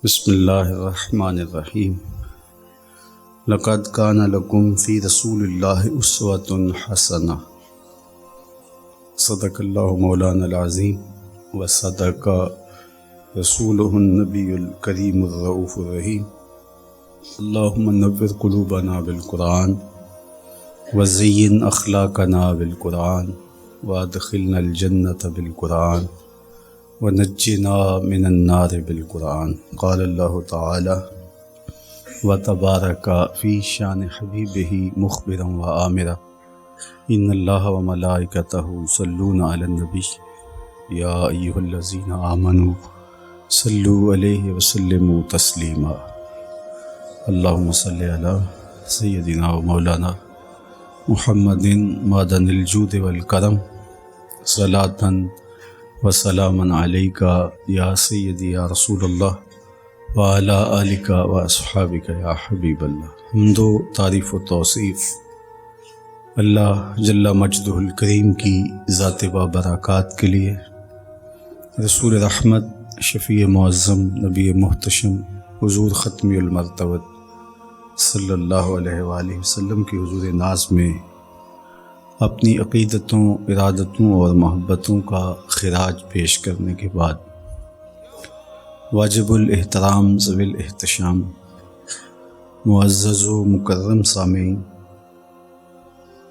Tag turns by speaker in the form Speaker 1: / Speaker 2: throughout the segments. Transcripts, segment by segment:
Speaker 1: بسم اللہ الرحمن الرحیم۔ لقد کان لکم فی رسول اللہ اسوۃ حسنہ۔ صدق اللہ مولانا العظیم وصدق رسولہ النبی الکریم الرؤوف الرحیم۔ اللہم نور قلوبنا بالقرآن وزین اخلاقنا بالقرآن وادخلنا الجنۃ بالقرآن ونجنا من النار بالقرآن۔ قال اللہ تعالی وتبارک فی شان حبیبہ مخبرا وآمرا ان اللہ وملائکتہ یصلون علی النبی یا ایہا الذین آمنوا صلوا علیہ وسلموا تسلیما۔ اللہم صلی علی سیدنا و مولانا محمد معدن الجود والکرم صلاۃ وسلام علیکہ یا سیدی یا رسول اللہ وعلی آلکہ و اصحابکہ یا حبیب اللہ۔ حمد و تعریف و توصیف اللہ جل مجدہ الکریم کی ذات بابرکات کے لیے، رسول رحمت شفیع معظم نبی محتشم حضور ختمی المرتبت صلی اللہ علیہ وآلہ وسلم کی حضور ناز میں اپنی عقیدتوں، ارادتوں اور محبتوں کا خراج پیش کرنے کے بعد، واجب الاحترام ذوی الاحتشام معزز و مکرم سامعین،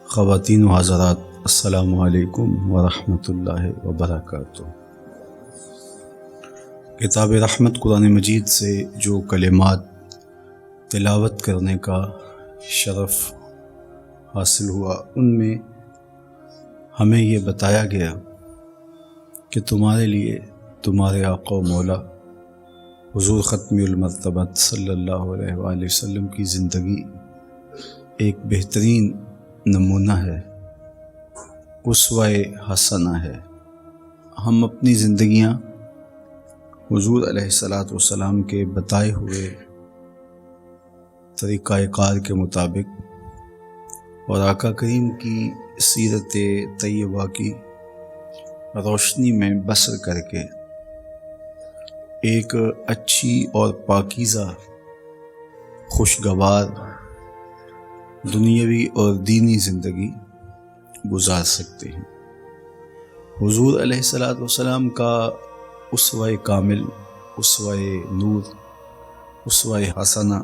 Speaker 1: خواتین و حضرات، السلام علیکم ورحمۃ اللہ وبرکاتہ۔ کتاب رحمت قرآن مجید سے جو کلمات تلاوت کرنے کا شرف حاصل ہوا، ان میں ہمیں یہ بتایا گیا کہ تمہارے لیے تمہارے آقا و مولا حضور ختمی المرتبت صلی اللہ علیہ وآلہ وسلم کی زندگی ایک بہترین نمونہ ہے، اسوہ حسنہ ہے۔ ہم اپنی زندگیاں حضور علیہ الصلاۃ والسلام کے بتائے ہوئے طریقہ کار کے مطابق اور آقا کریم کی سیرت طیبہ کی روشنی میں بسر کر کے ایک اچھی اور پاکیزہ، خوشگوار دنیاوی اور دینی زندگی گزار سکتے ہیں۔ حضور علیہ الصلاۃ والسلام کا اسوہ کامل، اسوہ نور، اسوہ حسنہ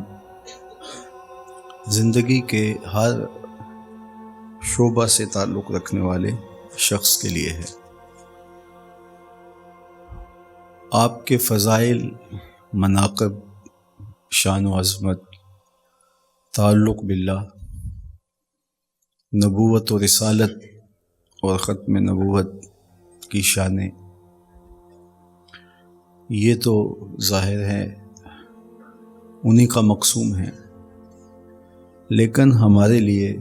Speaker 1: زندگی کے ہر شعبہ سے تعلق رکھنے والے شخص کے لیے ہے۔ آپ کے فضائل، مناقب، شان و عظمت، تعلق باللہ، نبوت و رسالت اور ختم نبوت کی شانیں، یہ تو ظاہر ہے انہی کا مقسوم ہے، لیکن ہمارے لیے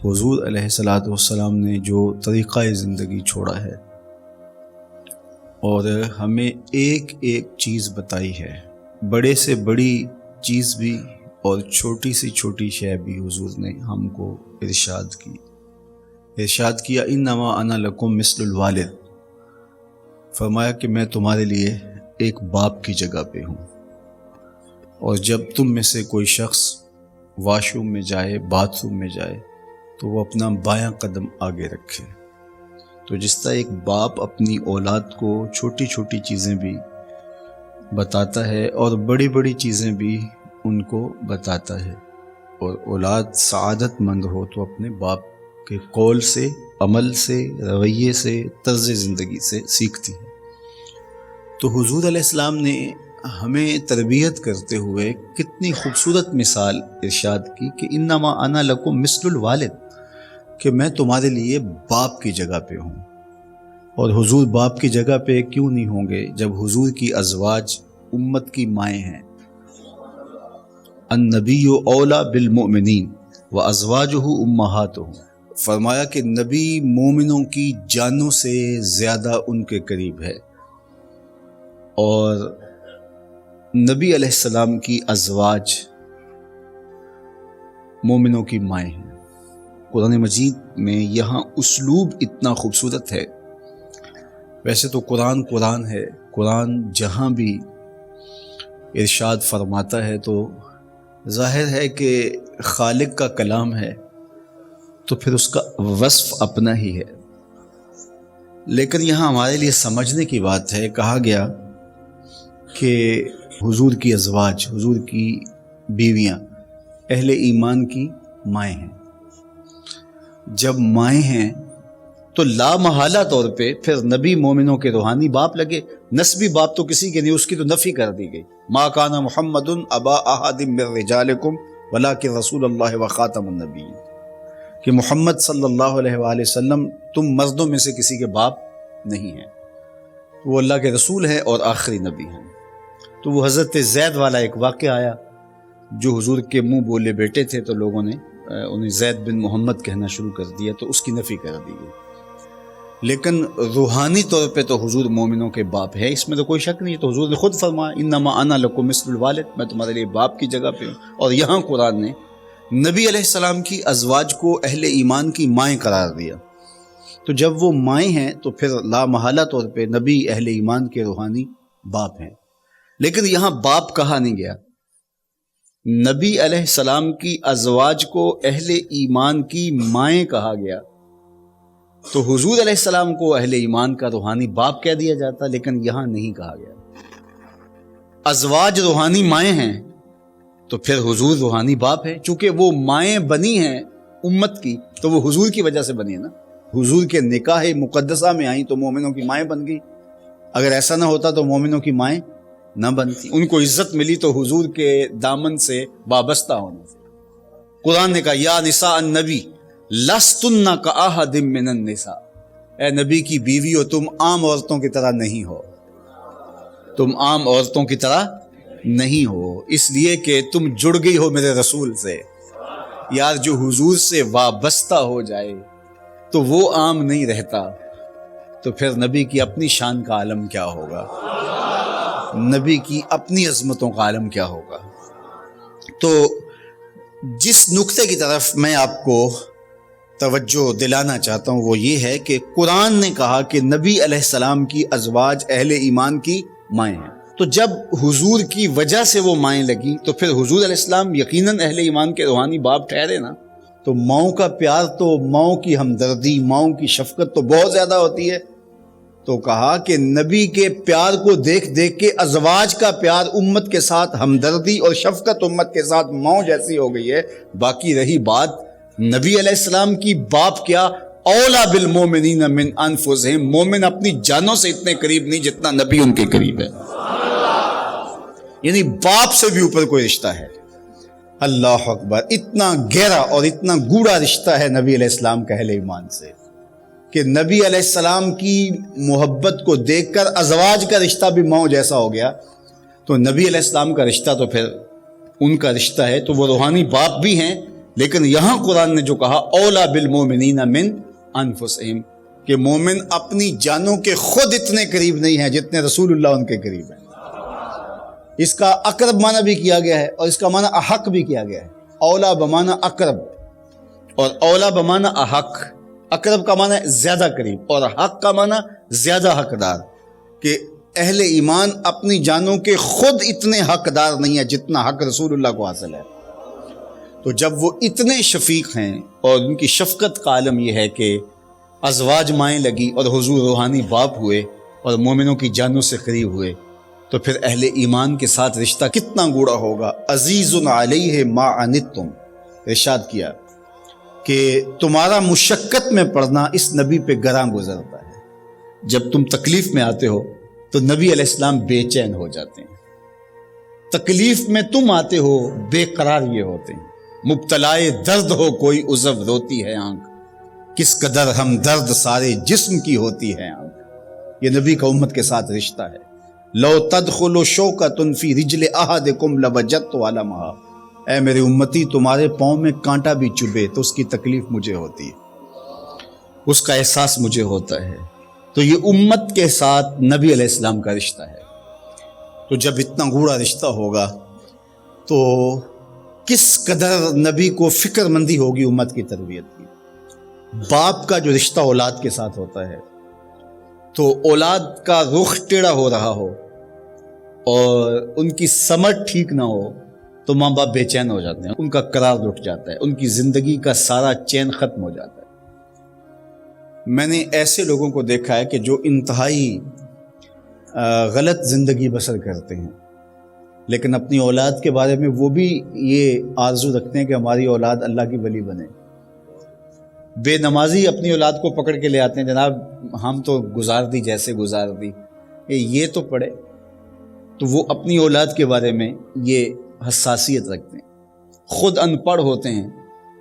Speaker 1: حضور علیہ الصلاۃ والسلام نے جو طریقہ زندگی چھوڑا ہے اور ہمیں ایک ایک چیز بتائی ہے، بڑے سے بڑی چیز بھی اور چھوٹی سے چھوٹی شے بھی حضور نے ہم کو ارشاد کیا انما انا لکم مثل الوالد۔ فرمایا کہ میں تمہارے لیے ایک باپ کی جگہ پہ ہوں، اور جب تم میں سے کوئی شخص واش روم میں جائے، باتھ روم میں جائے، تو وہ اپنا بایاں قدم آگے رکھے۔ تو جس طرح ایک باپ اپنی اولاد کو چھوٹی چھوٹی چیزیں بھی بتاتا ہے اور بڑی بڑی چیزیں بھی ان کو بتاتا ہے، اور اولاد سعادت مند ہو تو اپنے باپ کے قول سے، عمل سے، رویے سے، طرز زندگی سے سیکھتی ہے۔ تو حضور علیہ السلام نے ہمیں تربیت کرتے ہوئے کتنی خوبصورت مثال ارشاد کی کہ انما انا لکم مثل الوالد، کہ میں تمہارے لیے باپ کی جگہ پہ ہوں۔ اور حضور باپ کی جگہ پہ کیوں نہیں ہوں گے جب حضور کی ازواج امت کی مائیں ہیں؟ النبی اولیٰ بالمؤمنین وازواجہ امہاتہم۔ فرمایا کہ نبی مومنوں کی جانوں سے زیادہ ان کے قریب ہے، اور نبی علیہ السلام کی ازواج مومنوں کی مائیں ہیں۔ قرآن مجید میں یہاں اسلوب اتنا خوبصورت ہے۔ ویسے تو قرآن ہے، قرآن جہاں بھی ارشاد فرماتا ہے تو ظاہر ہے کہ خالق کا کلام ہے تو پھر اس کا وصف اپنا ہی ہے، لیکن یہاں ہمارے لیے سمجھنے کی بات ہے، کہا گیا کہ حضور کی ازواج، حضور کی بیویاں اہل ایمان کی مائیں ہیں۔ جب مائیں ہیں تو لا محالہ طور پہ پھر نبی مومنوں کے روحانی باپ لگے۔ نسبی باپ تو کسی کے نہیں، اس کی تو نفی کر دی گئی۔ ما کان محمد ابا احد من رجالکم ولکن رسول اللہ وخاتم النبیین، کہ محمد صلی اللہ علیہ وآلہ وسلم تم مردوں میں سے کسی کے باپ نہیں ہیں، وہ اللہ کے رسول ہیں اور آخری نبی ہیں۔ تو وہ حضرت زید والا ایک واقعہ آیا، جو حضور کے منہ بولے بیٹے تھے تو لوگوں نے انہیں زید بن محمد کہنا شروع کر دیا، تو اس کی نفی کر دی گئی۔ لیکن روحانی طور پہ تو حضور مومنوں کے باپ ہے، اس میں تو کوئی شک نہیں۔ تو حضور نے خود فرمایا انما انا لکم مثل الوالد، میں تمہارے لیے باپ کی جگہ پہ ہوں۔ اور یہاں قرآن نے نبی علیہ السلام کی ازواج کو اہل ایمان کی مائیں قرار دیا، تو جب وہ مائیں ہیں تو پھر لا محالہ طور پہ نبی اہل ایمان کے روحانی باپ ہیں۔ لیکن یہاں باپ کہا نہیں گیا، نبی علیہ السلام کی ازواج کو اہل ایمان کی مائیں کہا گیا، تو حضور علیہ السلام کو اہل ایمان کا روحانی باپ کہہ دیا جاتا، لیکن یہاں نہیں کہا گیا۔ ازواج روحانی مائیں ہیں تو پھر حضور روحانی باپ ہے، چونکہ وہ مائیں بنی ہیں امت کی تو وہ حضور کی وجہ سے بنی ہے نا۔ حضور کے نکاح مقدسہ میں آئیں تو مومنوں کی مائیں بن گئی، اگر ایسا نہ ہوتا تو مومنوں کی مائیں نہ بنتی۔ ان کو عزت ملی تو حضور کے دامن سے وابستہ ہونے سے۔ قرآن نے کہا یا نساء النبی لستن کاحد من النساء، اے نبی کی بیوی ہو، تم عام عورتوں کی طرح نہیں ہو، تم عام عورتوں کی طرح نہیں ہو، اس لیے کہ تم جڑ گئی ہو میرے رسول سے۔ یار جو حضور سے وابستہ ہو جائے تو وہ عام نہیں رہتا، تو پھر نبی کی اپنی شان کا عالم کیا ہوگا، نبی کی اپنی عظمتوں کا عالم کیا ہوگا۔ تو جس نقطے کی طرف میں آپ کو توجہ دلانا چاہتا ہوں وہ یہ ہے کہ قرآن نے کہا کہ نبی علیہ السلام کی ازواج اہل ایمان کی مائیں ہیں، تو جب حضور کی وجہ سے وہ مائیں لگی تو پھر حضور علیہ السلام یقیناً اہل ایمان کے روحانی باپ ٹھہرے نا۔ تو ماؤں کا پیار، تو ماؤں کی ہمدردی، ماؤں کی شفقت تو بہت زیادہ ہوتی ہے، تو کہا کہ نبی کے پیار کو دیکھ دیکھ کے ازواج کا پیار امت کے ساتھ، ہمدردی اور شفقت امت کے ساتھ ماؤں جیسی ہو گئی ہے۔ باقی رہی بات نبی علیہ السلام کی، باپ کیا اولا بالمومنین من انفسہم، مومن اپنی جانوں سے اتنے قریب نہیں جتنا نبی ان کے قریب ہے، یعنی باپ سے بھی اوپر کوئی رشتہ ہے۔ اللہ اکبر، اتنا گہرا اور اتنا گوڑا رشتہ ہے نبی علیہ السلام کا اہل ایمان سے کہ نبی علیہ السلام کی محبت کو دیکھ کر ازواج کا رشتہ بھی ماؤں جیسا ہو گیا، تو نبی علیہ السلام کا رشتہ تو پھر ان کا رشتہ ہے، تو وہ روحانی باپ بھی ہیں۔ لیکن یہاں قرآن نے جو کہا اولا بالمومنین من انفسہم، کہ مومن اپنی جانوں کے خود اتنے قریب نہیں ہیں جتنے رسول اللہ ان کے قریب ہیں۔ اس کا اقرب معنی بھی کیا گیا ہے اور اس کا معنی احق بھی کیا گیا ہے۔ اولا بمعنی اقرب اور اولا بمعنی احق۔ اقرب کا معنی زیادہ قریب اور حق کا معنی زیادہ حقدار، کہ اہل ایمان اپنی جانوں کے خود اتنے حقدار نہیں ہیں جتنا حق رسول اللہ کو حاصل ہے۔ تو جب وہ اتنے شفیق ہیں اور ان کی شفقت کا عالم یہ ہے کہ ازواج مائیں لگی اور حضور روحانی باپ ہوئے اور مومنوں کی جانوں سے قریب ہوئے، تو پھر اہل ایمان کے ساتھ رشتہ کتنا گوڑا ہوگا۔ عزیز علیہ ما عنتم، ارشاد کیا کہ تمہارا مشقت میں پڑنا اس نبی پہ گراں گزرتا ہے۔ جب تم تکلیف میں آتے ہو تو نبی علیہ السلام بے چین ہو جاتے ہیں، تکلیف میں تم آتے ہو بے قرار یہ ہوتے ہیں۔ مبتلائے درد ہو کوئی عضو روتی ہے آنکھ، کس قدر ہم درد سارے جسم کی ہوتی ہے آنکھ۔ یہ نبی کا امت کے ساتھ رشتہ ہے۔ لو تدخل شوکۃ فی رجل احدکم لوجدت علمھا، اے میرے امتی تمہارے پاؤں میں کانٹا بھی چبھے تو اس کی تکلیف مجھے ہوتی ہے، اس کا احساس مجھے ہوتا ہے۔ تو یہ امت کے ساتھ نبی علیہ السلام کا رشتہ ہے۔ تو جب اتنا گوڑا رشتہ ہوگا تو کس قدر نبی کو فکر مندی ہوگی امت کی تربیت کی۔ باپ کا جو رشتہ اولاد کے ساتھ ہوتا ہے تو اولاد کا رخ ٹیڑھا ہو رہا ہو
Speaker 2: اور ان کی سمجھ ٹھیک نہ ہو تو ماں باپ بے چین ہو جاتے ہیں، ان کا قرار اٹھ جاتا ہے، ان کی زندگی کا سارا چین ختم ہو جاتا ہے۔ میں نے ایسے لوگوں کو دیکھا ہے کہ جو انتہائی غلط زندگی بسر کرتے ہیں، لیکن اپنی اولاد کے بارے میں وہ بھی یہ آرزو رکھتے ہیں کہ ہماری اولاد اللہ کی ولی بنے۔ بے نمازی اپنی اولاد کو پکڑ کے لے آتے ہیں، جناب ہم تو گزار دی جیسے گزار دی، یہ تو پڑھے۔ تو وہ اپنی اولاد کے بارے میں یہ حساسیت رکھتے ہیں، خود ان پڑھ ہوتے ہیں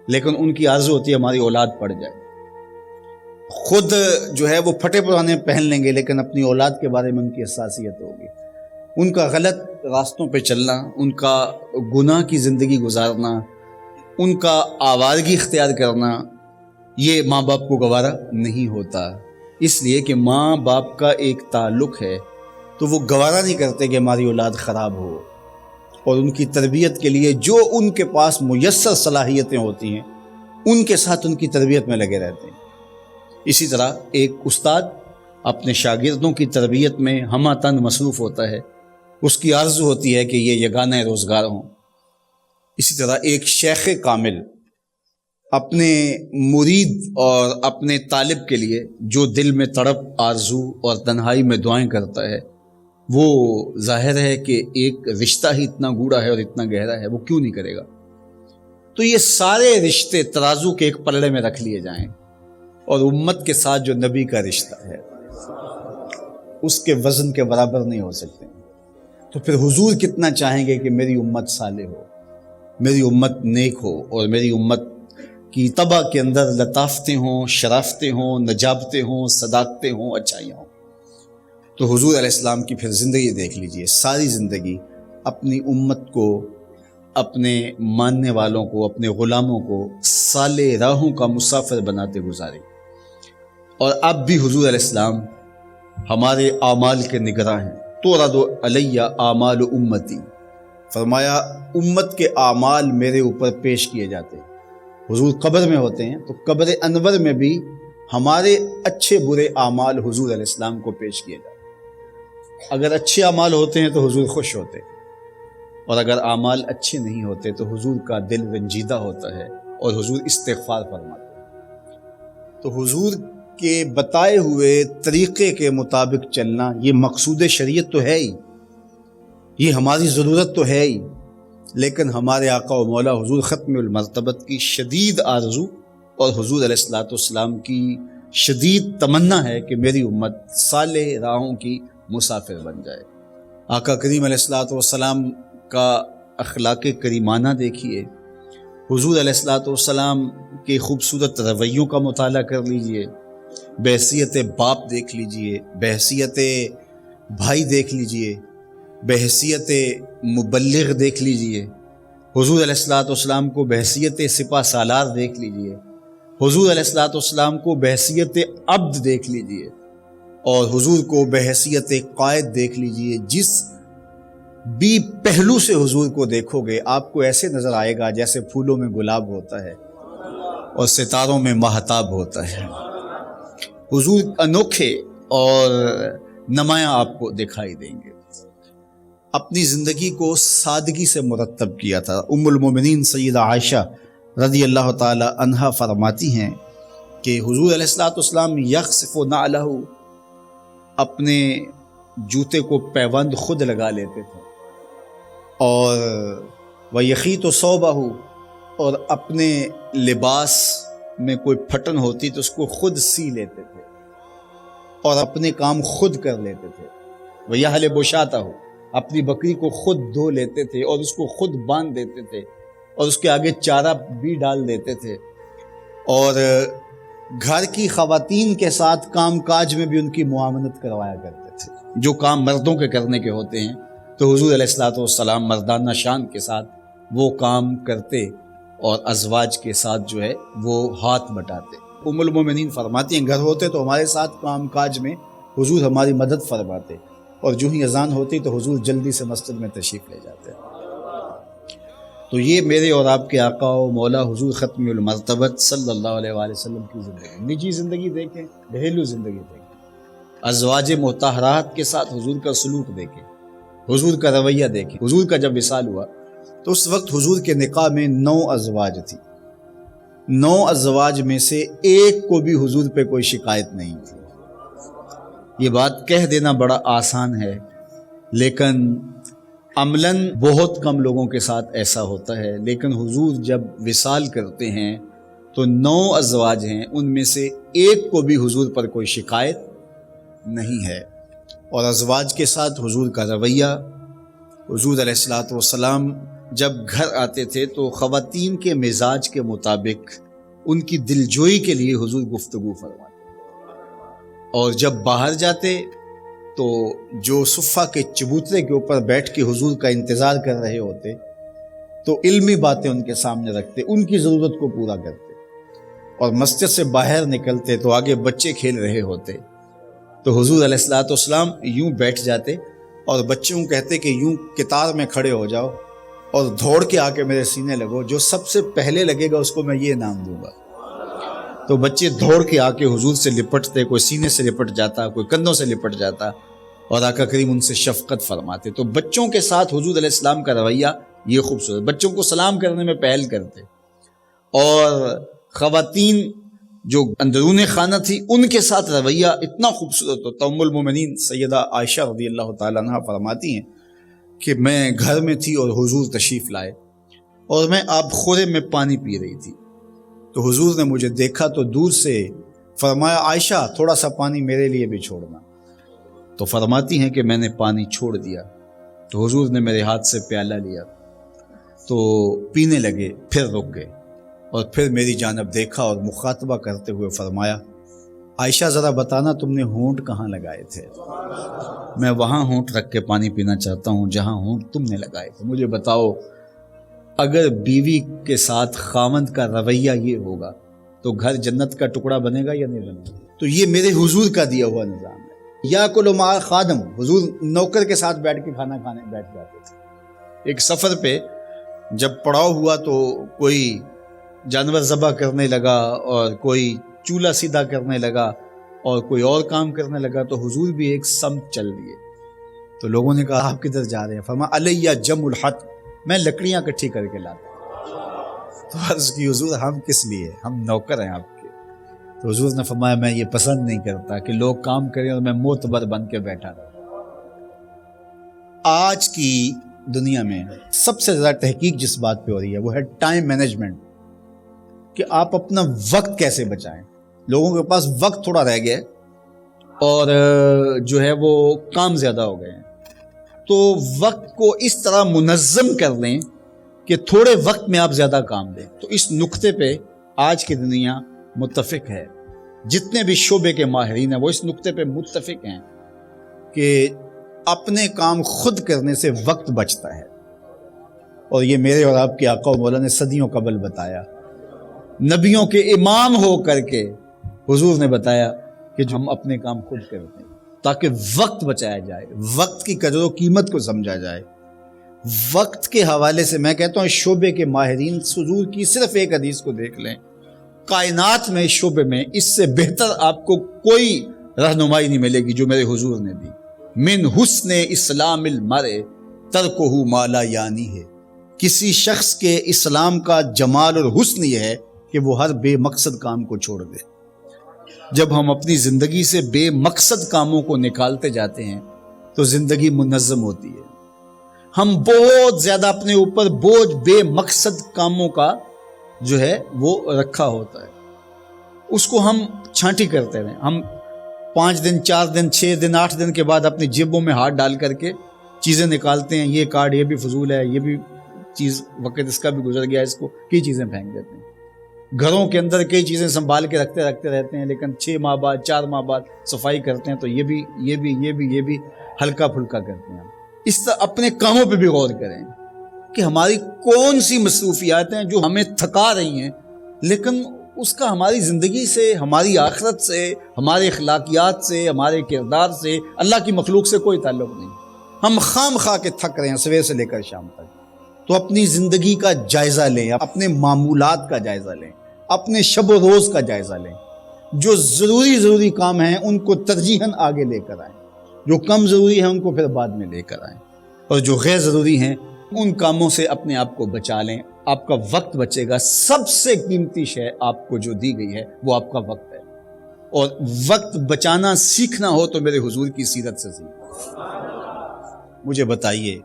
Speaker 2: لیکن ان کی آرزو ہوتی ہے ہماری اولاد پڑھ جائے۔ خود جو ہے وہ پھٹے پرانے پہن لیں گے لیکن اپنی اولاد کے بارے میں ان کی حساسیت ہوگی۔ ان کا غلط راستوں پہ چلنا، ان کا گناہ کی زندگی گزارنا، ان کا آوارگی اختیار کرنا، یہ ماں باپ کو گوارا نہیں ہوتا۔ اس لیے کہ ماں باپ کا ایک تعلق ہے تو وہ گوارا نہیں کرتے کہ ہماری اولاد خراب ہو، اور ان کی تربیت کے لیے جو ان کے پاس میسر صلاحیتیں ہوتی ہیں ان کے ساتھ ان کی تربیت میں لگے رہتے ہیں۔ اسی طرح ایک استاد اپنے شاگردوں کی تربیت میں ہمہ تن مصروف ہوتا ہے، اس کی آرزو ہوتی ہے کہ یہ یگانہ روزگار ہوں۔ اسی طرح ایک شیخ کامل اپنے مرید اور اپنے طالب کے لیے جو دل میں تڑپ، آرزو اور تنہائی میں دعائیں کرتا ہے، وہ ظاہر ہے کہ ایک رشتہ ہی اتنا گوڑا ہے اور اتنا گہرا ہے، وہ کیوں نہیں کرے گا؟ تو یہ سارے رشتے ترازو کے ایک پلڑے میں رکھ لیے جائیں، اور امت کے ساتھ جو نبی کا رشتہ ہے اس کے وزن کے برابر نہیں ہو سکتے۔ تو پھر حضور کتنا چاہیں گے کہ میری امت صالح ہو، میری امت نیک ہو، اور میری امت کی طبع کے اندر لطافتیں ہوں، شرافتیں ہوں، نجابتیں ہوں، صداقتیں ہوں، اچھائیاں ہوں۔ تو حضور علیہ السلام کی پھر زندگی دیکھ لیجئے، ساری زندگی اپنی امت کو، اپنے ماننے والوں کو، اپنے غلاموں کو صالح راہوں کا مسافر بناتے گزاری۔ اور اب بھی حضور علیہ السلام ہمارے اعمال کے نگراں ہیں۔ تورد علی اعمال امتی، فرمایا امت کے اعمال میرے اوپر پیش کیے جاتے ہیں۔ حضور قبر میں ہوتے ہیں تو قبر انور میں بھی ہمارے اچھے برے اعمال حضور علیہ السلام کو پیش کیے جاتے ہیں۔ اگر اچھے اعمال ہوتے ہیں تو حضور خوش ہوتے ہیں، اور اگر اعمال اچھے نہیں ہوتے تو حضور کا دل رنجیدہ ہوتا ہے اور حضور استغفار فرماتے ہیں۔ تو حضور کے بتائے ہوئے طریقے کے مطابق چلنا یہ مقصود شریعت تو ہے ہی، یہ ہماری ضرورت تو ہے ہی، لیکن ہمارے آقا و مولا حضور ختم المرتبت کی شدید آرزو اور حضور علیہ الصلوۃ والسلام کی شدید تمنا ہے کہ میری امت صالح راہوں کی مسافر بن جائے۔ آقا کریم علیہ الصلوۃ والسلام کا اخلاق کریمانہ دیکھیے، حضور علیہ الصلوۃ والسلام کے خوبصورت رویوں کا مطالعہ کر لیجئے، بحیثیت باپ دیکھ لیجئے، بحیثیت بھائی دیکھ لیجئے، بحیثیت مبلغ دیکھ لیجئے، حضور علیہ الصلوۃ والسلام کو بحیثیت سپہ سالار دیکھ لیجئے، حضور علیہ الصلوۃ والسلام کو بحیثیت عبد دیکھ لیجئے، اور حضور کو بحیثیت قائد دیکھ لیجئے۔ جس بھی پہلو سے حضور کو دیکھو گے آپ کو ایسے نظر آئے گا جیسے پھولوں میں گلاب ہوتا ہے اور ستاروں میں ماہتاب ہوتا ہے۔ حضور انوکھے اور نمایاں آپ کو دکھائی دیں گے۔ اپنی زندگی کو سادگی سے مرتب کیا تھا۔ ام المومنین سیدہ عائشہ رضی اللہ تعالی عنہا فرماتی ہیں کہ حضور علیہ الصلوۃ والسلام یخصف نعلہ، اپنے جوتے کو پیوند خود لگا لیتے تھے، اور ویخیط ثوبہ، اور اپنے لباس میں کوئی پھٹن ہوتی تو اس کو خود سی لیتے تھے اور اپنے کام خود کر لیتے تھے۔ ویحلب شاتہ، اپنی بکری کو خود دھو لیتے تھے اور اس کو خود باندھ دیتے تھے اور اس کے آگے چارہ بھی ڈال دیتے تھے، اور گھر کی خواتین کے ساتھ کام کاج میں بھی ان کی معاونت کروایا کرتے تھے۔ جو کام مردوں کے کرنے کے ہوتے ہیں تو حضور علیہ الصلوۃ والسلام مردانہ شان کے ساتھ وہ کام کرتے اور ازواج کے ساتھ جو ہے وہ ہاتھ بٹاتے۔ ام المومنین فرماتی ہیں گھر ہوتے تو ہمارے ساتھ کام کاج میں حضور ہماری مدد فرماتے، اور جو ہی اذان ہوتی تو حضور جلدی سے مسجد میں تشریف لے جاتے۔ تو یہ میرے اور آپ کے آقا و مولا حضور ختم المرتبت صلی اللہ علیہ وآلہ وسلم کی زندگی، نجی زندگی دیکھیں، گھریلو زندگی دیکھیں، ازواج مطہرات کے ساتھ حضور کا سلوک دیکھیں، حضور کا رویہ دیکھیں. حضور کا جب وصال ہوا تو اس وقت حضور کے نکاح میں 9 ازواج تھی. 9 ازواج میں سے ایک کو بھی حضور پہ کوئی شکایت نہیں تھی. یہ بات کہہ دینا بڑا آسان ہے، لیکن عملاً بہت کم لوگوں کے ساتھ ایسا ہوتا ہے. لیکن حضور جب وصال کرتے ہیں تو 9 ازواج ہیں، ان میں سے ایک کو بھی حضور پر کوئی شکایت نہیں ہے. اور ازواج کے ساتھ حضور کا رویہ، حضور علیہ الصلوۃ والسلام جب گھر آتے تھے تو خواتین کے مزاج کے مطابق ان کی دلجوئی کے لیے حضور گفتگو فرماتے، اور جب باہر جاتے تو جو صفہ کے چبوترے کے اوپر بیٹھ کے حضور کا انتظار کر رہے ہوتے تو علمی باتیں ان کے سامنے رکھتے، ان کی ضرورت کو پورا کرتے. اور مسجد سے باہر نکلتے تو آگے بچے کھیل رہے ہوتے تو حضور علیہ الصلوۃ والسلام یوں بیٹھ جاتے اور بچوں کو کہتے کہ یوں قطار میں کھڑے ہو جاؤ اور دوڑ کے آ کے میرے سینے لگو، جو سب سے پہلے لگے گا اس کو میں یہ انعام دوں گا. تو بچے دوڑ کے آ کے حضور سے لپٹتے، کوئی سینے سے لپٹ جاتا، کوئی کندھوں سے لپٹ جاتا، اور آقا کریم ان سے شفقت فرماتے. تو بچوں کے ساتھ حضور علیہ السلام کا رویہ یہ خوبصورت، بچوں کو سلام کرنے میں پہل کرتے. اور خواتین جو اندرون خانہ تھی ان کے ساتھ رویہ اتنا خوبصورت ہوتا. ام المومنین سیدہ عائشہ رضی اللہ تعالیٰ عنہا فرماتی ہیں کہ میں گھر میں تھی اور حضور تشریف لائے اور میں آب خورے میں پانی پی رہی تھی. تو حضور نے مجھے دیکھا تو دور سے فرمایا عائشہ تھوڑا سا پانی میرے لیے بھی چھوڑنا. تو فرماتی ہیں کہ میں نے پانی چھوڑ دیا تو حضور نے میرے ہاتھ سے پیالہ لیا تو پینے لگے، پھر رک گئے اور پھر میری جانب دیکھا اور مخاطبہ کرتے ہوئے فرمایا عائشہ ذرا بتانا تم نے ہونٹ کہاں لگائے تھے؟ میں وہاں ہونٹ رکھ کے پانی پینا چاہتا ہوں جہاں ہونٹ تم نے لگائے تھے. مجھے بتاؤ اگر بیوی کے ساتھ خاوند کا رویہ یہ ہوگا تو گھر جنت کا ٹکڑا بنے گا یا نہیں بنے گا؟ تو یہ میرے حضور کا دیا ہوا نظام ہے. یا کلو مع خادم، حضور نوکر کے ساتھ بیٹھ کے کھانا کھانے بیٹھ جاتے تھے. ایک سفر پہ جب پڑاؤ ہوا تو کوئی جانور ذبح کرنے لگا اور کوئی چولہا سیدھا کرنے لگا اور کوئی اور کام کرنے لگا تو حضور بھی ایک سمت چل دیے. تو لوگوں نے کہا آپ کدھر جا رہے ہیں؟ فرمایا علیہ جم الحط، میں لکڑیاں اکٹھی کر کے لاتا. تو عرض کی حضور ہم کس لیے، ہم نوکر ہیں آپ کے. تو حضور نے فرمایا میں یہ پسند نہیں کرتا کہ لوگ کام کریں اور میں معتبر بن کے بیٹھا رہوں. آج کی دنیا میں سب سے زیادہ تحقیق جس بات پہ ہو رہی ہے وہ ہے ٹائم مینجمنٹ، کہ آپ اپنا وقت کیسے بچائیں. لوگوں کے پاس وقت تھوڑا رہ گیا اور جو ہے وہ کام زیادہ ہو گئے ہیں. تو وقت کو اس طرح منظم کر لیں کہ تھوڑے وقت میں آپ زیادہ کام دیں. تو اس نقطے پہ آج کی دنیا متفق ہے، جتنے بھی شعبے کے ماہرین ہیں وہ اس نقطے پہ متفق ہیں کہ اپنے کام خود کرنے سے وقت بچتا ہے. اور یہ میرے اور آپ کے آقا و مولا نے صدیوں قبل بتایا. نبیوں کے امام ہو کر کے حضور نے بتایا کہ ہم اپنے کام خود کرتے ہیں تاکہ وقت بچایا جائے، وقت کی قدر و قیمت کو سمجھا جائے. وقت کے حوالے سے میں کہتا ہوں اس شعبے کے ماہرین حضور کی صرف ایک حدیث کو دیکھ لیں، کائنات میں اس شعبے میں اس سے بہتر آپ کو کوئی رہنمائی نہیں ملے گی جو میرے حضور نے دی. من حسن اسلام المرء ترکہ ما لا یعنی ہے. کسی شخص کے اسلام کا جمال اور حسن یہ ہے کہ وہ ہر بے مقصد کام کو چھوڑ دے. جب ہم اپنی زندگی سے بے مقصد کاموں کو نکالتے جاتے ہیں تو زندگی منظم ہوتی ہے. ہم بہت زیادہ اپنے اوپر بوجھ بے مقصد کاموں کا جو ہے وہ رکھا ہوتا ہے، اس کو ہم چھانٹی کرتے رہیں. ہم 5 دن 4 دن 6 دن 8 دن کے بعد اپنی جیبوں میں ہاتھ ڈال کر کے چیزیں نکالتے ہیں. یہ کارڈ یہ بھی فضول ہے، یہ بھی چیز وقت اس کا بھی گزر گیا، اس کو کئی چیزیں پھینک دیتے ہیں. گھروں کے اندر کئی چیزیں سنبھال کے رکھتے رہتے ہیں، لیکن 6 ماہ بعد 4 ماہ بعد صفائی کرتے ہیں تو یہ بھی ہلکا پھلکا کرتے ہیں. اس طرح اپنے کاموں پہ بھی غور کریں کہ ہماری کون سی مصروفیات ہیں جو ہمیں تھکا رہی ہیں، لیکن اس کا ہماری زندگی سے، ہماری آخرت سے، ہمارے اخلاقیات سے، ہمارے کردار سے، اللہ کی مخلوق سے کوئی تعلق نہیں. ہم خام خواہ کے تھک رہے ہیں صبح سے لے کر شام تک. تو اپنی زندگی کا جائزہ لیں، اپنے معمولات کا جائزہ لیں، اپنے شب و روز کا جائزہ لیں. جو ضروری کام ہیں ان کو ترجیحاً آگے لے کر آئیں، جو کم ضروری ہیں ان کو پھر بعد میں لے کر آئیں. اور جو غیر ضروری ہیں ان کاموں سے اپنے آپ کو بچا لیں. آپ کا وقت بچے گا. سب سے قیمتی شے آپ کو جو دی گئی ہے وہ آپ کا وقت ہے، اور وقت بچانا سیکھنا ہو تو میرے حضور کی سیرت سے سیکھیں. مجھے بتائیے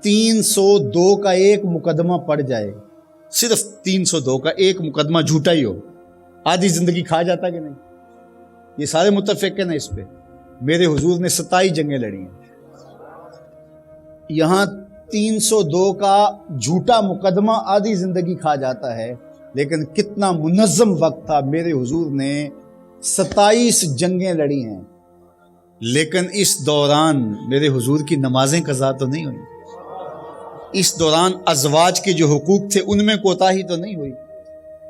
Speaker 2: 302 کا ایک مقدمہ پڑ جائے، صرف 302 کا ایک مقدمہ جھوٹا ہی ہو، آدھی زندگی کھا جاتا کہ نہیں؟ یہ سارے متفق ہیں نا اس پہ. میرے حضور نے 27 جنگیں لڑی ہیں. یہاں 302 کا جھوٹا مقدمہ آدھی زندگی کھا جاتا ہے، لیکن کتنا منظم وقت تھا. میرے حضور نے 27 جنگیں لڑی ہیں، لیکن اس دوران میرے حضور کی نمازیں قضا تو نہیں ہوئی. اس دوران ازواج کے جو حقوق تھے ان میں کوتاہی تو نہیں ہوئی.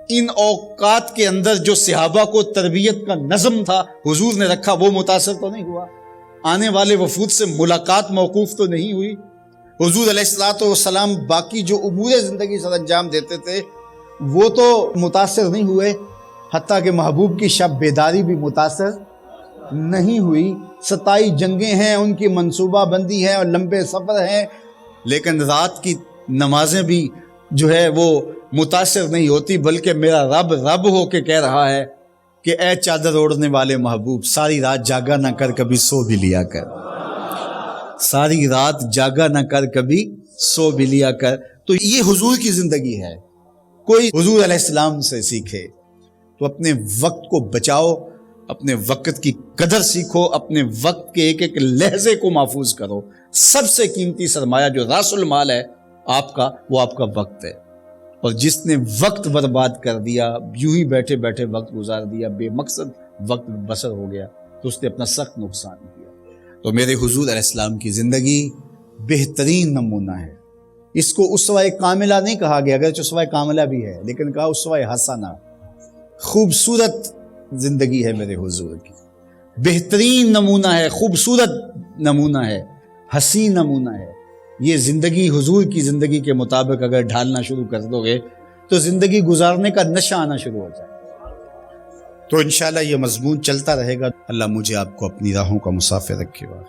Speaker 2: ان اوقات کے اندر جو صحابہ کو تربیت کا نظم تھا حضور نے رکھا، وہ متاثر تو نہیں ہوا. آنے والے وفود سے ملاقات موقوف تو نہیں ہوئی. حضور علیہ الصلوۃ والسلام باقی جو امور زندگی سر انجام دیتے تھے وہ تو متاثر نہیں ہوئے، حتیٰ کہ محبوب کی شب بیداری بھی متاثر نہیں ہوئی. 27 جنگیں ہیں، ان کی منصوبہ بندی ہے اور لمبے سفر ہیں، لیکن رات کی نمازیں بھی جو ہے وہ متاثر نہیں ہوتی. بلکہ میرا رب ہو کے کہہ رہا ہے کہ اے چادر اوڑھنے والے محبوب، ساری رات جاگا نہ کر، کبھی سو بھی لیا کر. ساری رات جاگا نہ کر، کبھی سو بھی لیا کر. تو یہ حضور کی زندگی ہے. کوئی حضور علیہ السلام سے سیکھے تو اپنے وقت کو بچاؤ، اپنے وقت کی قدر سیکھو، اپنے وقت کے ایک ایک لحظے کو محفوظ کرو. سب سے قیمتی سرمایہ جو راس المال ہے آپ کا، وہ آپ کا وقت ہے. اور جس نے وقت برباد کر دیا، یوں ہی بیٹھے بیٹھے وقت گزار دیا، بے مقصد وقت بسر ہو گیا، تو اس نے اپنا سخت نقصان کیا. تو میرے حضور علیہ السلام کی زندگی بہترین نمونہ ہے. اس کو اسوہ کاملہ نہیں کہا گیا، اگرچہ اسوہ کاملہ بھی ہے، لیکن کہا اسوہ حسنہ. خوبصورت زندگی ہے میرے حضور کی، بہترین نمونہ ہے، خوبصورت نمونہ ہے، حسین نمونہ ہے. یہ زندگی حضور کی زندگی کے مطابق اگر ڈھالنا شروع کر دو گے تو زندگی گزارنے کا نشہ آنا شروع ہو جائے. تو انشاءاللہ یہ مضمون چلتا رہے گا. اللہ مجھے آپ کو اپنی راہوں کا مسافر رکھے گا.